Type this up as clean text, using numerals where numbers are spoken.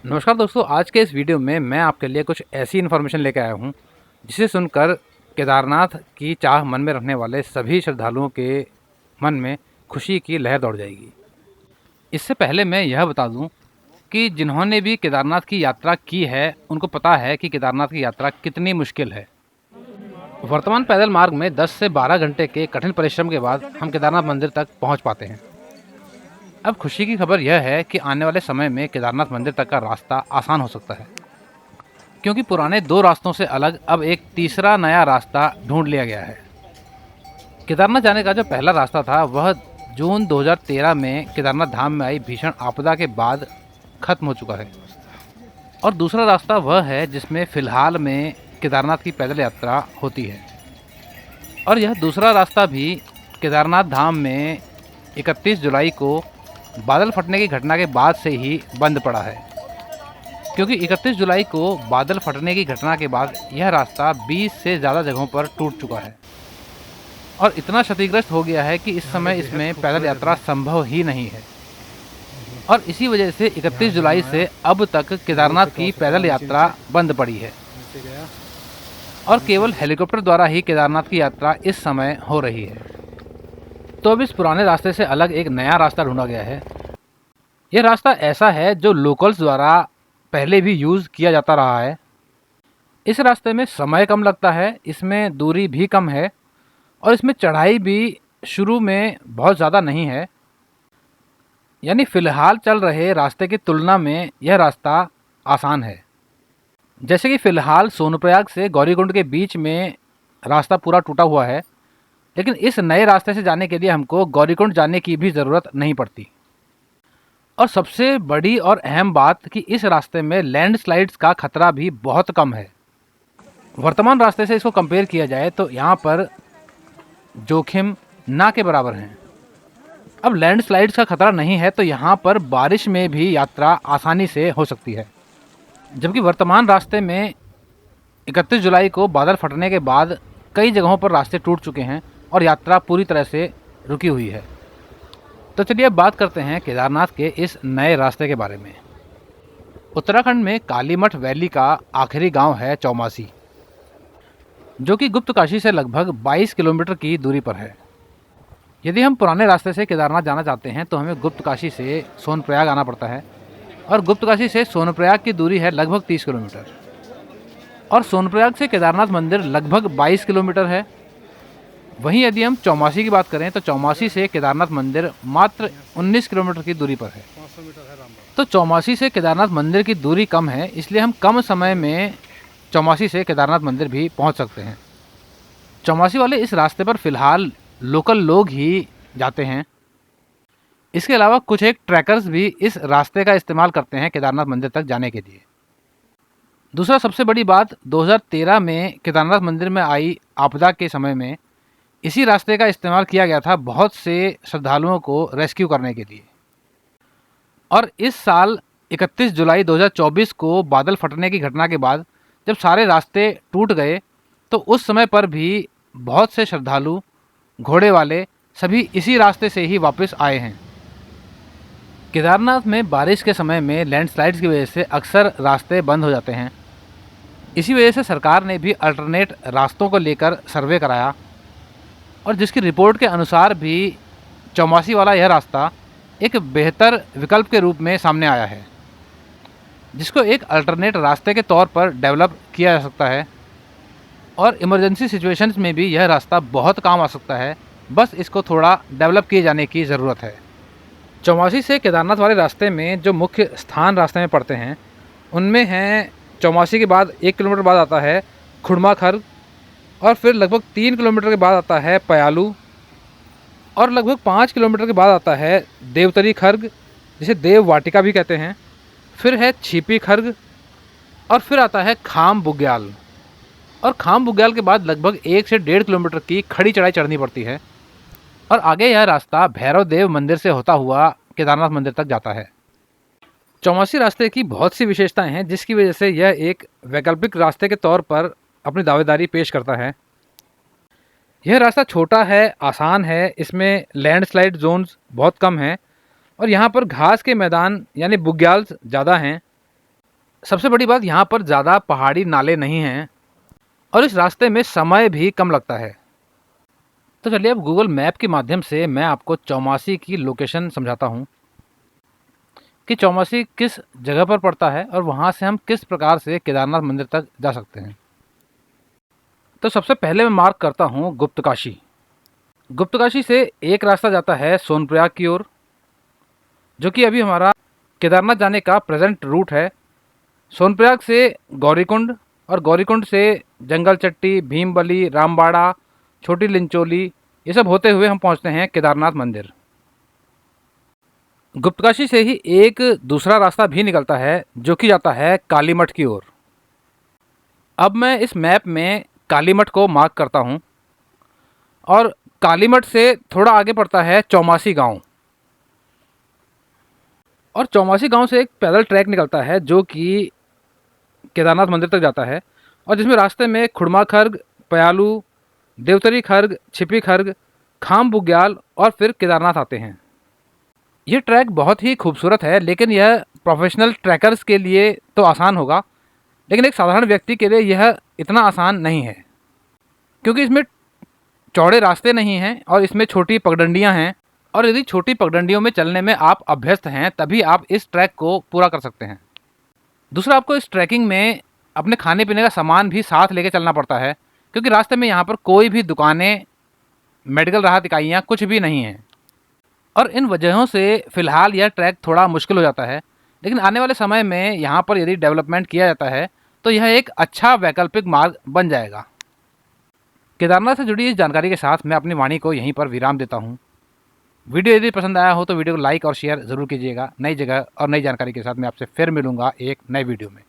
नमस्कार दोस्तों, आज के इस वीडियो में मैं आपके लिए कुछ ऐसी इन्फॉर्मेशन लेकर आया हूँ जिसे सुनकर केदारनाथ की चाह मन में रखने वाले सभी श्रद्धालुओं के मन में खुशी की लहर दौड़ जाएगी। इससे पहले मैं यह बता दूं कि जिन्होंने भी केदारनाथ की यात्रा की है उनको पता है कि केदारनाथ की यात्रा कितनी मुश्किल है। वर्तमान पैदल मार्ग में 10 से 12 घंटे के कठिन परिश्रम के बाद हम केदारनाथ मंदिर तक पहुँच पाते हैं। अब खुशी की खबर यह है कि आने वाले समय में केदारनाथ मंदिर तक का रास्ता आसान हो सकता है, क्योंकि पुराने 2 रास्तों से अलग अब एक तीसरा नया रास्ता ढूंढ लिया गया है। केदारनाथ जाने का जो पहला रास्ता था वह जून 2013 में केदारनाथ धाम में आई भीषण आपदा के बाद खत्म हो चुका है, और दूसरा रास्ता वह है जिसमें फ़िलहाल में केदारनाथ की पैदल यात्रा होती है। और यह दूसरा रास्ता भी केदारनाथ धाम में 31 जुलाई को बादल फटने की घटना के बाद से ही बंद पड़ा है, क्योंकि 31 जुलाई को बादल फटने की घटना के बाद यह रास्ता 20 से ज़्यादा जगहों पर टूट चुका है और इतना क्षतिग्रस्त हो गया है कि इस समय इसमें पैदल यात्रा संभव ही नहीं है। और इसी वजह से 31 जुलाई से अब तक केदारनाथ की पैदल यात्रा बंद पड़ी है और केवल हेलीकॉप्टर द्वारा ही केदारनाथ की यात्रा इस समय हो रही है। तो अब इस पुराने रास्ते से अलग एक नया रास्ता ढूंढा गया है। यह रास्ता ऐसा है जो लोकल्स द्वारा पहले भी यूज़ किया जाता रहा है। इस रास्ते में समय कम लगता है, इसमें दूरी भी कम है और इसमें चढ़ाई भी शुरू में बहुत ज़्यादा नहीं है। यानी फ़िलहाल चल रहे रास्ते की तुलना में यह रास्ता आसान है। जैसे कि फ़िलहाल सोनप्रयाग से गौरीकुंड के बीच में रास्ता पूरा टूटा हुआ है, लेकिन इस नए रास्ते से जाने के लिए हमको गौरीकुंड जाने की भी ज़रूरत नहीं पड़ती। और सबसे बड़ी और अहम बात कि इस रास्ते में लैंडस्लाइड्स का खतरा भी बहुत कम है। वर्तमान रास्ते से इसको कंपेयर किया जाए तो यहाँ पर जोखिम ना के बराबर हैं। अब लैंडस्लाइड्स का खतरा नहीं है तो यहाँ पर बारिश में भी यात्रा आसानी से हो सकती है, जबकि वर्तमान रास्ते में 31 जुलाई को बादल फटने के बाद कई जगहों पर रास्ते टूट चुके हैं और यात्रा पूरी तरह से रुकी हुई है। तो चलिए अब बात करते हैं केदारनाथ के इस नए रास्ते के बारे में। उत्तराखंड में कालीमठ वैली का आखिरी गांव है चौमासी, जो कि गुप्तकाशी से लगभग 22 किलोमीटर की दूरी पर है। यदि हम पुराने रास्ते से केदारनाथ जाना चाहते हैं तो हमें गुप्तकाशी से सोनप्रयाग आना पड़ता है, और गुप्तकाशी से सोनप्रयाग की दूरी है लगभग 30 किलोमीटर, और सोनप्रयाग से केदारनाथ मंदिर लगभग 22 किलोमीटर है। वहीं यदि हम चौमासी की बात करें तो चौमासी से केदारनाथ मंदिर मात्र 19 किलोमीटर की दूरी पर है। तो चौमासी से केदारनाथ मंदिर की दूरी कम है, इसलिए हम कम समय में चौमासी से केदारनाथ मंदिर भी पहुंच सकते हैं। चौमासी वाले इस रास्ते पर फ़िलहाल लोकल लोग ही जाते हैं। इसके अलावा कुछ एक ट्रैकर्स भी इस रास्ते का इस्तेमाल करते हैं केदारनाथ मंदिर तक जाने के लिए। दूसरा सबसे बड़ी बात, 2013 में केदारनाथ मंदिर में आई आपदा के समय में इसी रास्ते का इस्तेमाल किया गया था बहुत से श्रद्धालुओं को रेस्क्यू करने के लिए। और इस साल 31 जुलाई 2024 को बादल फटने की घटना के बाद जब सारे रास्ते टूट गए तो उस समय पर भी बहुत से श्रद्धालु घोड़े वाले सभी इसी रास्ते से ही वापस आए हैं। केदारनाथ में बारिश के समय में लैंडस्लाइड्स की वजह से अक्सर रास्ते बंद हो जाते हैं। इसी वजह से सरकार ने भी अल्टरनेट रास्तों को लेकर सर्वे कराया, और जिसकी रिपोर्ट के अनुसार भी चौमासी वाला यह रास्ता एक बेहतर विकल्प के रूप में सामने आया है, जिसको एक अल्टरनेट रास्ते के तौर पर डेवलप किया जा सकता है। और इमरजेंसी सिचुएशंस में भी यह रास्ता बहुत काम आ सकता है, बस इसको थोड़ा डेवलप किए जाने की ज़रूरत है। चौमासी से केदारनाथ वाले रास्ते में जो मुख्य स्थान रास्ते में पड़ते हैं उनमें हैं, चौमासी के बाद 1 किलोमीटर बाद आता है खुड़मा खर्ग, और फिर लगभग 3 किलोमीटर के बाद आता है पयालू, और लगभग 5 किलोमीटर के बाद आता है देवतरी खर्ग, जिसे देव वाटिका भी कहते हैं। फिर है छिपी खर्ग, और फिर आता है खाम बुग्याल। और खाम बुग्याल के बाद लगभग 1 से 1.5 किलोमीटर की खड़ी चढ़ाई चढ़नी पड़ती है, और आगे यह रास्ता भैरव देव मंदिर से होता हुआ केदारनाथ मंदिर तक जाता है। चौमासी रास्ते की बहुत सी विशेषताएं हैं, जिसकी वजह से यह एक वैकल्पिक रास्ते के तौर पर अपनी दावेदारी पेश करता है। यह रास्ता छोटा है, आसान है, इसमें लैंडस्लाइड जोन्स बहुत कम हैं, और यहाँ पर घास के मैदान यानी बुग्याल्स ज़्यादा हैं। सबसे बड़ी बात, यहाँ पर ज़्यादा पहाड़ी नाले नहीं हैं और इस रास्ते में समय भी कम लगता है। तो चलिए अब गूगल मैप के माध्यम से मैं आपको चौमासी की लोकेशन समझाता हूँ कि चौमासी किस जगह पर पड़ता है और वहाँ से हम किस प्रकार से केदारनाथ मंदिर तक जा सकते हैं। तो सबसे पहले मैं मार्क करता हूँ गुप्तकाशी। गुप्तकाशी से एक रास्ता जाता है सोनप्रयाग की ओर, जो कि अभी हमारा केदारनाथ जाने का प्रेजेंट रूट है। सोनप्रयाग से गौरीकुंड और गौरीकुंड से जंगल चट्टी, भीमबली, रामबाड़ा, छोटी लिंचोली, ये सब होते हुए हम पहुंचते हैं केदारनाथ मंदिर। गुप्तकाशी से ही एक दूसरा रास्ता भी निकलता है जो कि जाता है कालीमठ की ओर। अब मैं इस मैप में कालीमठ को मार्क करता हूं और कालीमठ से थोड़ा आगे पड़ता है चौमासी गांव और चौमासी गांव से एक पैदल ट्रैक निकलता है जो कि केदारनाथ मंदिर तक जाता है और जिसमें रास्ते में खुड़मा खर्ग, पयालू, देवतरी खर्ग, छिपी खर्ग, खाम बुग्याल और फिर केदारनाथ आते हैं। ये ट्रैक बहुत ही खूबसूरत है, लेकिन यह प्रोफेशनल ट्रैकर्स के लिए तो आसान होगा, लेकिन एक साधारण व्यक्ति के लिए यह इतना आसान नहीं है, क्योंकि इसमें चौड़े रास्ते नहीं हैं और इसमें छोटी पगडंडियां हैं और यदि छोटी पगडंडियों में चलने में आप अभ्यस्त हैं तभी आप इस ट्रैक को पूरा कर सकते हैं। दूसरा, आपको इस ट्रैकिंग में अपने खाने पीने का सामान भी साथ लेके चलना पड़ता है, क्योंकि रास्ते में यहाँ पर कोई भी दुकानें, मेडिकल राहत इकाइयाँ कुछ भी नहीं हैं और इन वजहों से फ़िलहाल यह ट्रैक थोड़ा मुश्किल हो जाता है। लेकिन आने वाले समय में यहाँ पर यदि डेवलपमेंट किया जाता है तो यह एक अच्छा वैकल्पिक मार्ग बन जाएगा। केदारनाथ से जुड़ी इस जानकारी के साथ मैं अपनी वाणी को यहीं पर विराम देता हूँ। वीडियो यदि पसंद आया हो तो वीडियो को लाइक और शेयर ज़रूर कीजिएगा। नई जगह और नई जानकारी के साथ मैं आपसे फिर मिलूँगा एक नए वीडियो में।